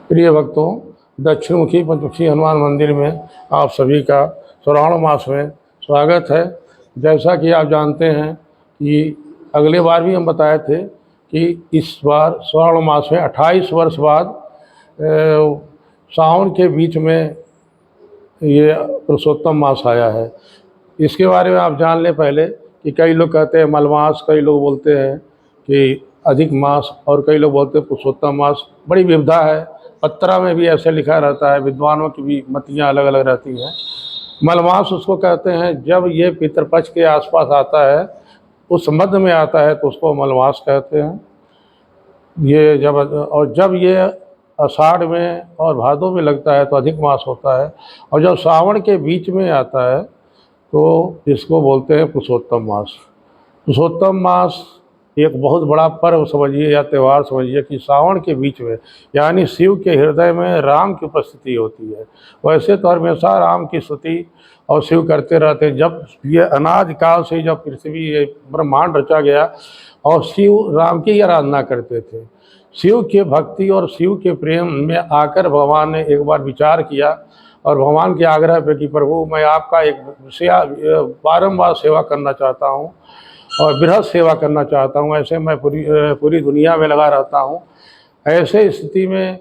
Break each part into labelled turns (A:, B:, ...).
A: प्रिय भक्तों, दक्षिणमुखी पंचमुखी हनुमान मंदिर में आप सभी का श्रावण मास में स्वागत है। जैसा कि आप जानते हैं कि अगले बार भी हम बताए थे कि इस बार श्रावण मास में 28 वर्ष बाद सावन के बीच में ये पुरुषोत्तम मास आया है। इसके बारे में आप जान लें पहले कि कई लोग कहते हैं मलमास, कई लोग बोलते हैं कि अधिक मास और कई लोग बोलते हैं पुरुषोत्तम मास। बड़ी विविधा है, पत्रा में भी ऐसे लिखा रहता है, विद्वानों की भी मतियाँ अलग अलग रहती हैं। मलमास उसको कहते हैं जब ये पितृपक्ष के आसपास आता है, उस मध्य में आता है तो उसको मलमास कहते हैं। ये जब ये आषाढ़ में और भादों में लगता है तो अधिक मास होता है, और जब सावन के बीच में आता है तो इसको बोलते हैं पुरुषोत्तम मास। पुरुषोत्तम मास एक बहुत बड़ा पर्व समझिए या त्यौहार समझिए कि सावन के बीच में, यानी शिव के हृदय में राम की उपस्थिति होती है। वैसे तो हमेशा राम की स्तुति और शिव करते रहते हैं। जब ये अनादि काल से जब पृथ्वी ये ब्रह्मांड रचा गया और शिव राम की आराधना करते थे, शिव के भक्ति और शिव के प्रेम में आकर भगवान ने एक बार विचार किया और भगवान के आग्रह पे कि प्रभु मैं आपका एक बारंबार सेवा करना चाहता हूँ और बृहद सेवा करना चाहता हूँ। ऐसे मैं पूरी दुनिया में लगा रहता हूँ। ऐसे स्थिति में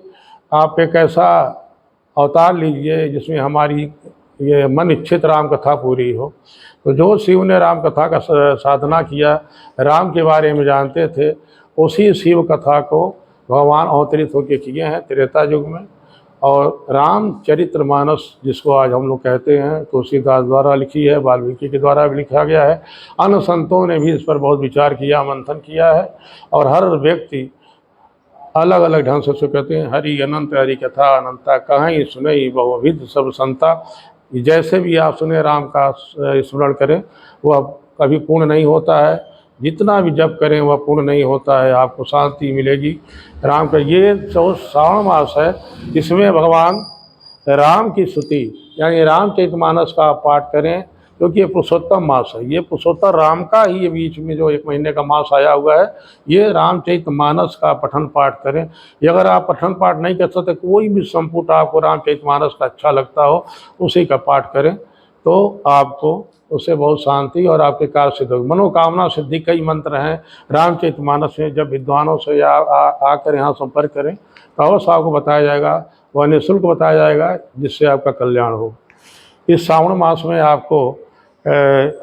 A: आप एक ऐसा अवतार लीजिए जिसमें हमारी ये मन इच्छित राम कथा पूरी हो। तो जो शिव ने राम कथा का साधना किया, राम के बारे में जानते थे, उसी शिव कथा को भगवान अवतरित होकर किए हैं त्रेता युग में। और रामचरितमानस जिसको आज हम लोग कहते हैं, तुलसीदास द्वारा लिखी है, वाल्मीकि के द्वारा भी लिखा गया है। अन्य संतों ने भी इस पर बहुत विचार किया, मंथन किया है। और हर व्यक्ति अलग अलग ढंग से कहते हैं हरि अनंत हरि कथा अनंता, कहीं सुनई बहुविध सब संता। जैसे भी आप सुने राम का स्मरण करें, वह कभी पूर्ण नहीं होता है। जितना भी जप करें वह पूर्ण नहीं होता है। आपको शांति मिलेगी राम का। ये जो श्रावण मास है, इसमें भगवान राम की स्तुति यानी रामचरितमानस का पाठ करें, क्योंकि ये पुरुषोत्तम मास है। ये पुरुषोत्तम राम का ही ये बीच में जो 1 महीने का मास आया हुआ है, ये रामचरितमानस का पठन पाठ करें। ये अगर आप पठन पाठ नहीं कर सकते, कोई भी संपुट आपको रामचरितमानस का अच्छा लगता हो, उसी का पाठ करें तो आपको उससे बहुत शांति और आपके कार्य सिद्ध होगी। मनोकामना सिद्धि कई मंत्र हैं रामचरितमानस में। जब विद्वानों से आकर यहाँ संपर्क करें तो अवश्य आपको बताया जाएगा, वह निःशुल्क बताया जाएगा, जिससे आपका कल्याण हो। इस श्रावण मास में आपको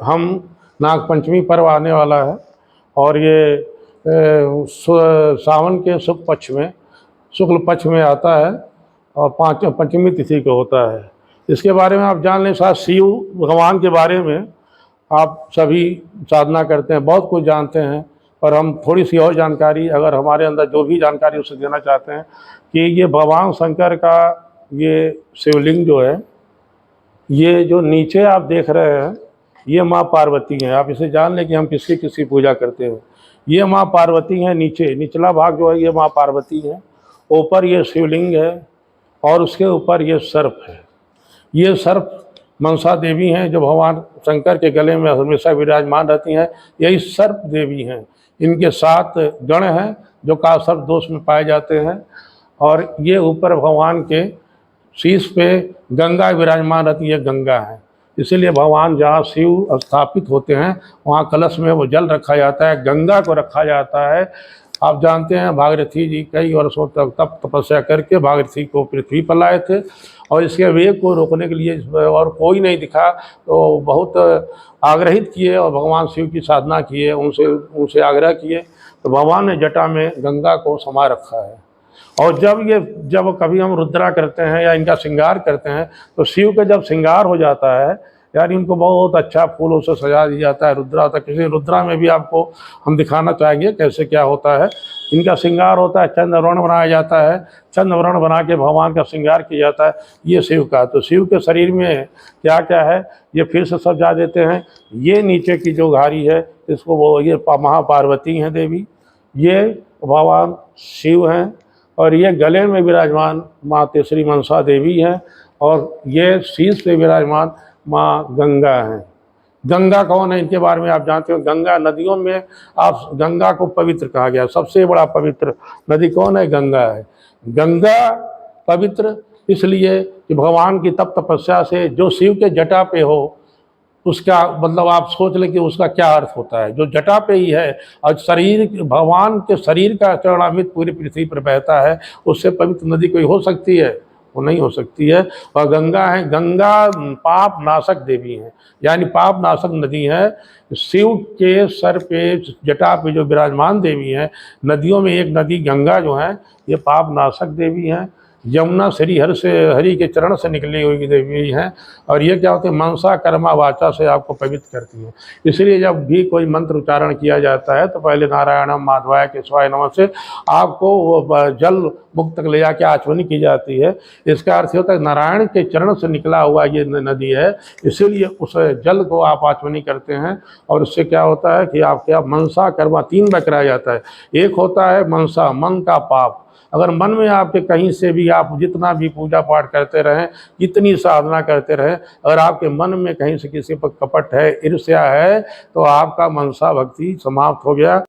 A: हम नागपंचमी पर्व आने वाला है, और ये सावन के शुक्ल पक्ष में आता है और पंचमी तिथि को होता है। इसके बारे में आप जान लें। साथ शिव भगवान के बारे में आप सभी साधना करते हैं, बहुत कुछ जानते हैं, पर हम थोड़ी सी और जानकारी, अगर हमारे अंदर जो भी जानकारी उसे देना चाहते हैं कि ये भगवान शंकर का ये शिवलिंग जो है, ये जो नीचे आप देख रहे हैं, ये माँ पार्वती हैं। आप इसे जान लें कि हम किसकी पूजा करते हैं। ये माँ पार्वती हैं। निचला भाग जो है ये माँ पार्वती है, ऊपर ये शिवलिंग है और उसके ऊपर ये सर्प है। ये सर्प मनसा देवी हैं, जो भगवान शंकर के गले में हमेशा विराजमान रहती हैं। यही सर्प देवी हैं। इनके 7 गण हैं जो कासर्प दोष में पाए जाते हैं। और ये ऊपर भगवान के शीश पे गंगा विराजमान रहती है, गंगा है। इसीलिए भगवान जहाँ शिव स्थापित होते हैं वहाँ कलश में वो जल रखा जाता है, गंगा को रखा जाता है। आप जानते हैं भागीरथी जी कई वर्षों तक तप तपस्या करके भागीरथी को पृथ्वी पर लाए थे, और इसके वेग को रोकने के लिए और कोई नहीं दिखा तो बहुत आग्रहित किए और भगवान शिव की साधना किए, उनसे आग्रह किए तो भगवान ने जटा में गंगा को समा रखा है। और जब कभी हम रुद्रा करते हैं या इनका श्रृंगार करते हैं तो शिव का जब श्रृंगार हो जाता है, यार इनको बहुत अच्छा फूलों से सजा दिया जाता है। रुद्रा तक, किसी रुद्रा में भी आपको हम दिखाना चाहेंगे कैसे क्या होता है। इनका श्रृंगार होता है, चंद्रवर्ण बनाया जाता है, चंद्रवर्ण बना के भगवान का श्रृंगार किया जाता है। ये शिव का। तो शिव के शरीर में क्या क्या है ये फिर से सजा देते हैं। ये नीचे की जो घारी है इसको वो ये महापार्वती हैं देवी, ये भगवान शिव हैं, और ये गले में विराजमान माँ तीसरी मनसा देवी हैं, और ये शीश पे विराजमान माँ गंगा हैं। गंगा कौन है, इनके बारे में आप जानते हो। गंगा नदियों में आप गंगा को पवित्र कहा गया। सबसे बड़ा पवित्र नदी कौन है, गंगा है। गंगा पवित्र इसलिए कि भगवान की तप तपस्या से जो शिव के जटा पे हो, उसका मतलब आप सोच लें कि उसका क्या अर्थ होता है। जो जटा पे ही है और शरीर, भगवान के शरीर का चरणामृत पूरी पृथ्वी पर बहता है, उससे पवित्र नदी कोई हो सकती है? वो नहीं हो सकती है। और गंगा है, गंगा पाप नाशक देवी है, यानी पाप नाशक नदी है। शिव के सर पे, जटा पे जो विराजमान देवी है, नदियों में एक नदी गंगा जो है, ये पाप नाशक देवी है। यमुना श्री हरि के चरण से निकली हुई देवी हैं। और ये क्या होती है, मनसा कर्मा वाचा से आपको पवित्र करती है। इसलिए जब भी कोई मंत्र उच्चारण किया जाता है तो पहले नारायणम माधवाय केशवाय नमः से आपको वो जल मुक्त तक ले जाके आचमनी की जाती है। इसका अर्थ होता है नारायण के चरण से निकला हुआ ये नदी है, इसीलिए उस जल को आप आचमनी करते हैं। और उससे क्या होता है कि आपके आप मनसा कर्मा 3 बार कराया जाता है। एक होता है मनसा, मन का पाप। अगर मन में आपके कहीं से भी, आप जितना भी पूजा पाठ करते रहें, कितनी साधना करते रहें, अगर आपके मन में कहीं से किसी पर कपट है, ईर्ष्या है, तो आपका मनसा भक्ति समाप्त हो गया।